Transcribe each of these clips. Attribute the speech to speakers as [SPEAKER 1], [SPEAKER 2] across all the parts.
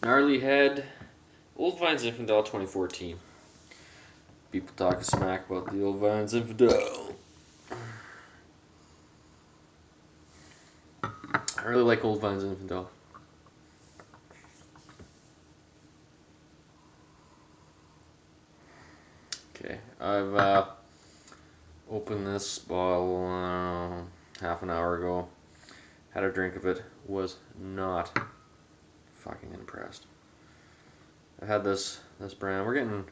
[SPEAKER 1] Gnarly Head, Old Vine Zinfandel 2014. People talking smack about the Old Vine Zinfandel. I really like Old Vine Zinfandel. Okay, I've opened this bottle half an hour ago. Had a drink of it. Was not fucking impressed. I've had this brand. We're getting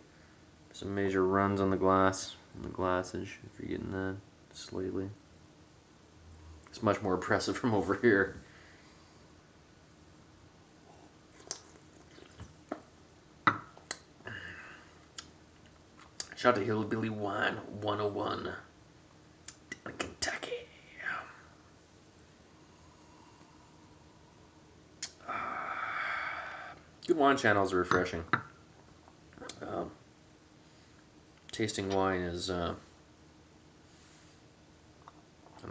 [SPEAKER 1] some major runs on the glass, on the glassage. If you're getting that slightly, it's much more impressive from over here. Shout out to Hillbilly Wine 101 down in Kentucky. Good wine channels are refreshing. Tasting wine is, and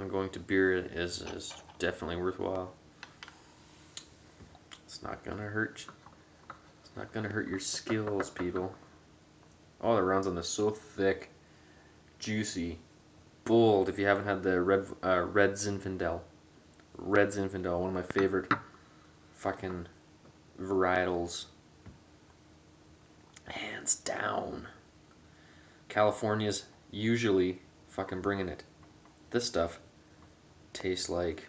[SPEAKER 1] going to beer is definitely worthwhile. It's not gonna hurt. It's not gonna hurt your skills, people. Oh, the rounds on this so thick, juicy, bold. If you haven't had the red Zinfandel, one of my favorite fucking varietals, hands down. California's usually fucking bringing it. This stuff tastes like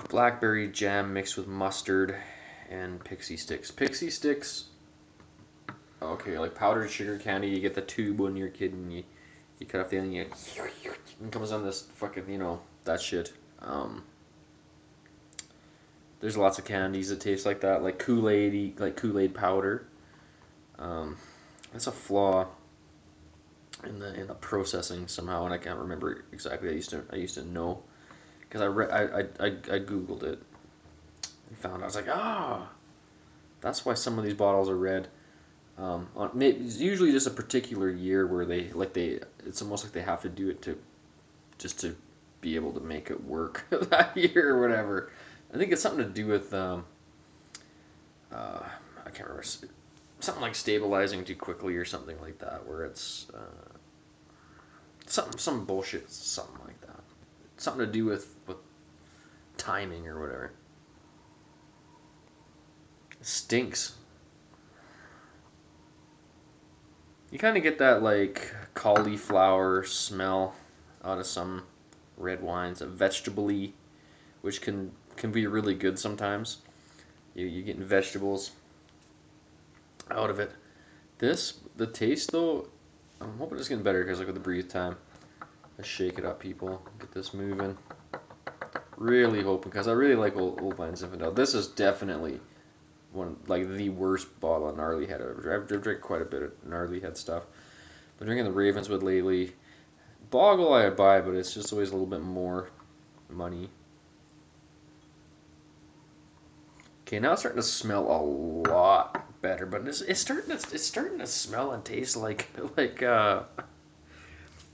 [SPEAKER 1] blackberry jam mixed with mustard and pixie sticks. Pixie sticks, okay, like powdered sugar candy. You get the tube when you're a kid and you cut off the end and it comes on this fucking, that shit. There's lots of candies that taste like that, like Kool-Aid, like Kool-Aid powder. That's a flaw in the processing somehow, and I can't remember exactly. I used to know because I googled it and found I was like, that's why some of these bottles are red. It's usually just a particular year where it's almost like they have to do it to be able to make it work that year or whatever. I think it's something to do with I can't remember, something like stabilizing too quickly or something like that, where it's some bullshit, something like that. Something to do with timing or whatever. It stinks. You kind of get that like cauliflower smell out of some red wines, a vegetable-y, which can be really good sometimes. You're getting vegetables out of it. The taste though, I'm hoping it's getting better because like with the breathe time. Let's shake it up, people. Get this moving. Really hoping, because I really like Old Vine Zinfandel. This is definitely the worst bottle of Gnarly Head I've ever drank. I've drank quite a bit of Gnarly Head stuff. Been drinking the Ravenswood lately. Boggle I buy, but it's just always a little bit more money. Okay, now it's starting to smell a lot better, but it's starting to smell and taste like a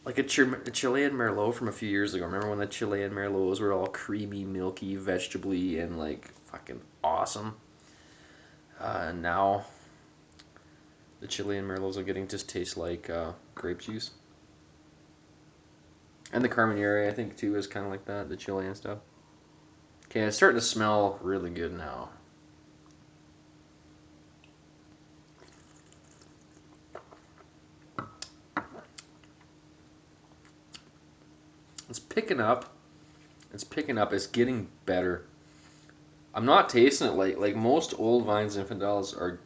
[SPEAKER 1] Chilean Merlot from a few years ago. Remember when the Chilean Merlots were all creamy, milky, vegetable-y, and like fucking awesome? Now the Chilean Merlots are getting just taste like grape juice. And the Carmenere, I think, too, is kind of like that, the Chilean stuff. Okay, it's starting to smell really good now. It's picking up. It's picking up. It's getting better. I'm not tasting it like most old vines Zinfandels are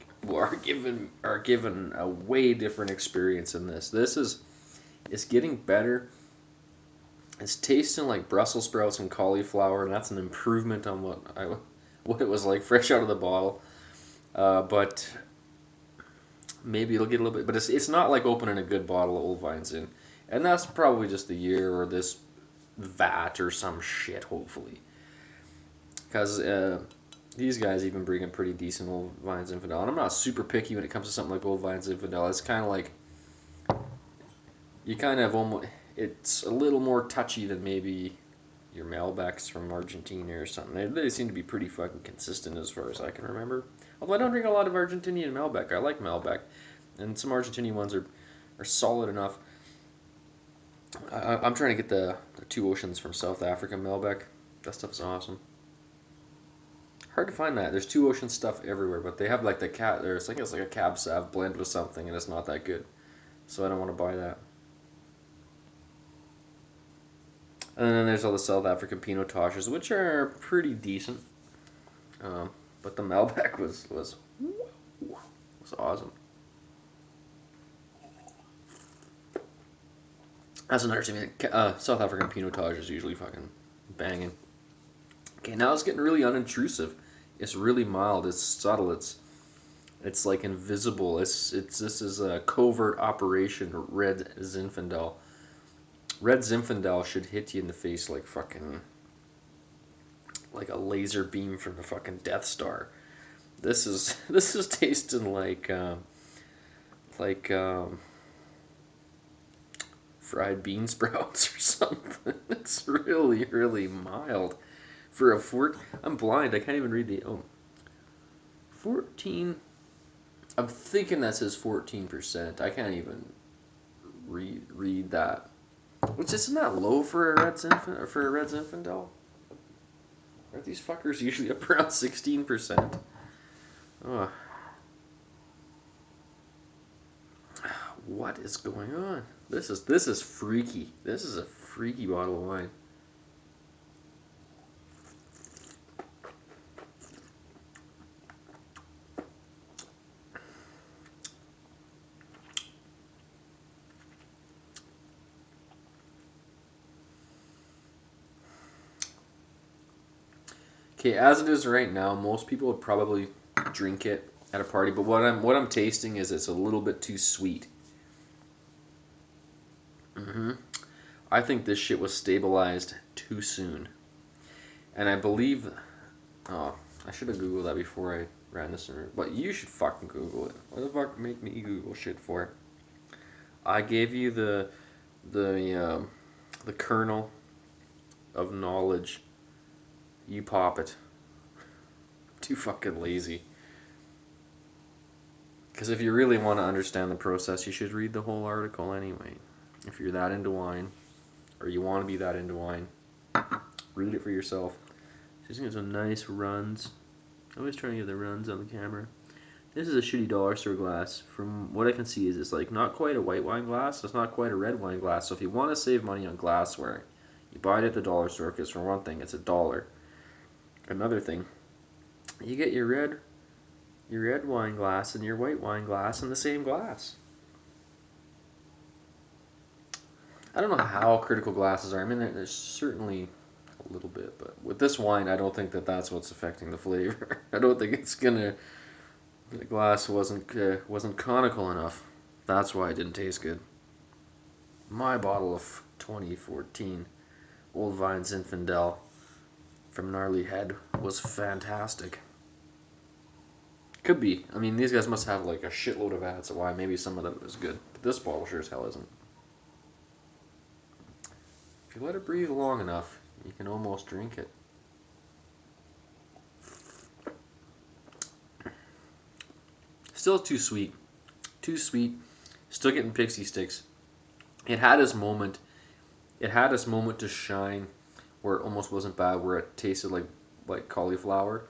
[SPEAKER 1] given a way different experience in this. This is it's getting better. It's tasting like Brussels sprouts and cauliflower, and that's an improvement on what it was like fresh out of the bottle. But maybe it'll get a little bit. But it's not like opening a good bottle of old vines in, and that's probably just the year or this vat or some shit. Hopefully, because these guys even bring in pretty decent old vines Zinfandel. And I'm not super picky when it comes to something like old vines Zinfandel. It's kind of like you kind of almost it's a little more touchy than maybe your Malbecs from Argentina or something. They seem to be pretty fucking consistent as far as I can remember. Although I don't drink a lot of Argentinian Malbec. I like Malbec, and some Argentinian ones are solid enough. I'm trying to get the Two Oceans from South Africa Malbec. That stuff is awesome. Hard to find that. There's Two Oceans stuff everywhere, but they have like the cat. There's like it's like a Cab Sav blend with something, and it's not that good. So I don't want to buy that. And then there's all the South African Pinotages, which are pretty decent. But the Malbec was awesome. That's another thing. South African Pinotage is usually fucking banging. Okay, now it's getting really unintrusive. It's really mild. It's subtle. It's like invisible. It's this is a covert operation. Red Zinfandel. Red Zinfandel should hit you in the face like fucking like a laser beam from the fucking Death Star. This is tasting like fried bean sprouts or something. It's really really mild for a four. I'm blind. I can't even read the 14. I'm thinking that says 14%. I can't even read that. Which isn't that low for a red Zinfandel? Aren't these fuckers usually up around 16%? Oh, what is going on? This is freaky. This is a freaky bottle of wine. Okay, as it is right now, most people would probably drink it at a party, but what I'm tasting is it's a little bit too sweet. hmm I think this shit was stabilized too soon, and I believe. Oh, I should have googled that before I ran this. But you should fucking Google it. What the fuck make me Google shit for? I gave you the kernel of knowledge. You pop it. Too fucking lazy. Because if you really want to understand the process, you should read the whole article anyway. If you're that into wine, or you want to be that into wine, read it for yourself. She's getting some nice runs. Always trying to get the runs on the camera. This is a shitty dollar store glass. From what I can see, is it's like not quite a white wine glass. It's not quite a red wine glass. So if you want to save money on glassware, you buy it at the dollar store because for one thing, it's $1. Another thing, you get your red wine glass and your white wine glass in the same glass. I don't know how critical glasses are. I mean, there's certainly a little bit, but with this wine, I don't think that that's what's affecting the flavor. I don't think it's gonna. The glass wasn't conical enough. That's why it didn't taste good. My bottle of 2014 Old Vine Zinfandel from Gnarly Head was fantastic. Could be. I mean, these guys must have like a shitload of ads of why maybe some of them is good. But this bottle sure as hell isn't. If you let it breathe long enough, you can almost drink it. Still too sweet. Too sweet. Still getting pixie sticks. It had its moment. It had its moment to shine, where it almost wasn't bad, where it tasted like cauliflower,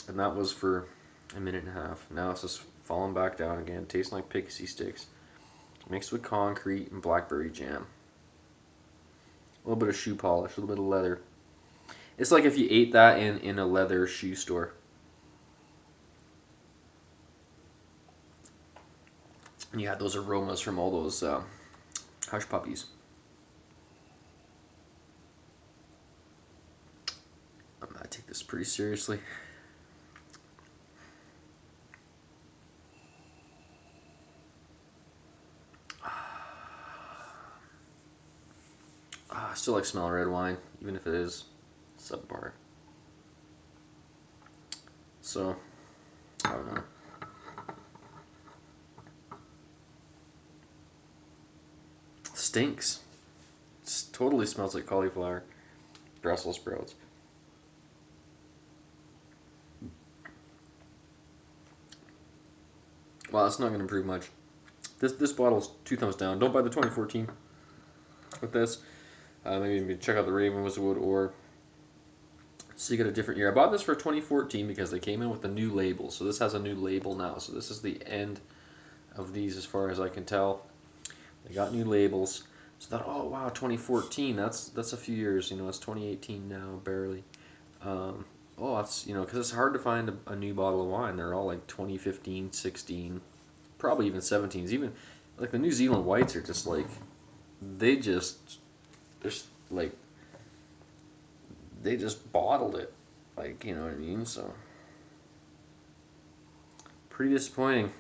[SPEAKER 1] and that was for a minute and a half. Now it's just falling back down again, tasting like pixie sticks, mixed with concrete and blackberry jam. A little bit of shoe polish, a little bit of leather. It's like if you ate that in a leather shoe store. And you had those aromas from all those hush puppies. I take this pretty seriously. I still like smelling red wine, even if it is subpar. So, I don't know. Stinks. It totally smells like cauliflower. Brussels sprouts. Well, it's not going to improve much. This bottle's 2 thumbs down. Don't buy the 2014 with this. Maybe check out the Ravenswood or so you get a different year. I bought this for 2014 because they came in with a new label. So this has a new label now. So this is the end of these as far as I can tell. They got new labels. So I thought, oh wow, 2014. That's a few years. You know, it's 2018 now, barely. That's because it's hard to find a new bottle of wine. They're all like 2015, 16, probably even 17s. Even like the New Zealand whites are just like they just they're like they just bottled it, like you know what I mean. So pretty disappointing.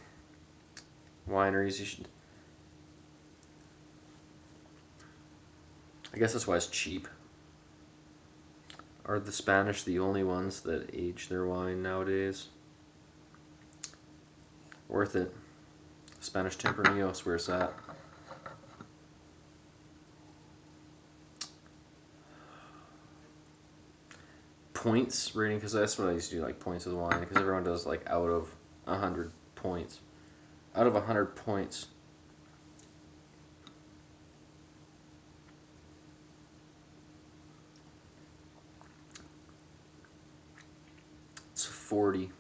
[SPEAKER 1] Wineries, you should. I guess that's why it's cheap. Are the Spanish the only ones that age their wine nowadays? Worth it. Spanish Tempranillos, where's that? Points rating, because that's what I used to do, like points of the wine, because everyone does like out of 100 points. Out of 100 points. It's 40.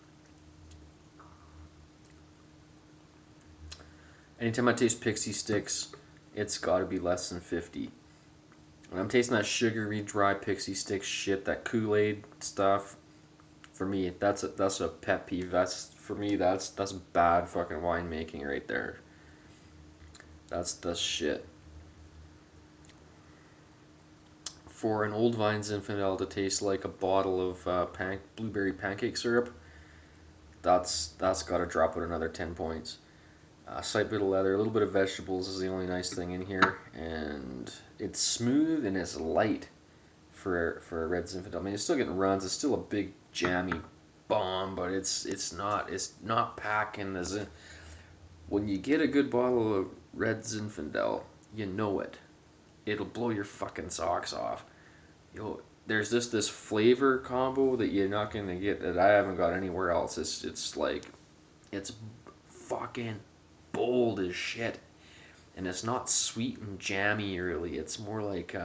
[SPEAKER 1] Anytime I taste Pixie Sticks, it's got to be less than 50. When I'm tasting that sugary, dry Pixie Stick shit, that Kool-Aid stuff, for me, that's a pet peeve. For me, that's bad fucking winemaking right there. That's the shit. For an Old Vine Zinfandel to taste like a bottle of blueberry pancake syrup, that's got to drop it another 10 points. Slight bit of leather, a little bit of vegetables is the only nice thing in here, and it's smooth and it's light for a red Zinfandel. I mean, it's still getting runs. It's still a big jammy bomb, but it's not packing the Zin. When you get a good bottle of red Zinfandel, you know it. It'll blow your fucking socks off. There's this flavor combo that you're not gonna get that I haven't got anywhere else. It's like it's fucking bold as shit, and it's not sweet and jammy really. It's more like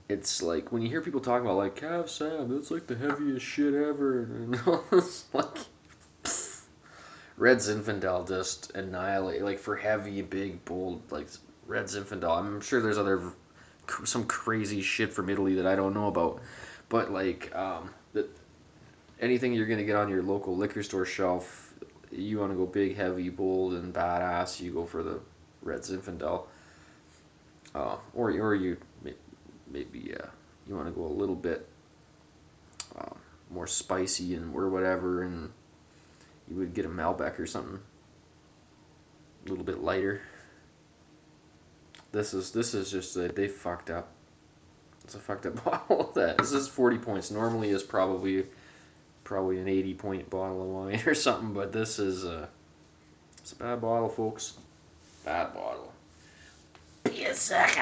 [SPEAKER 1] it's like when you hear people talking about like Cav Sam, that's like the heaviest shit ever, and it's like Red Zinfandel just annihilate like for heavy, big, bold like Red Zinfandel. I'm sure there's some crazy shit from Italy that I don't know about, but like that anything you're gonna get on your local liquor store shelf, you want to go big, heavy, bold, and badass. You go for the Red Zinfandel, or you maybe you want to go a little bit more spicy and or whatever, and you would get a Malbec or something a little bit lighter. This is just they fucked up. It's a fucked up bottle of that. This is 40 points. Normally is probably an 80-point bottle of wine or something, but this is it's a bad bottle, folks. Bad bottle. Be a sucker.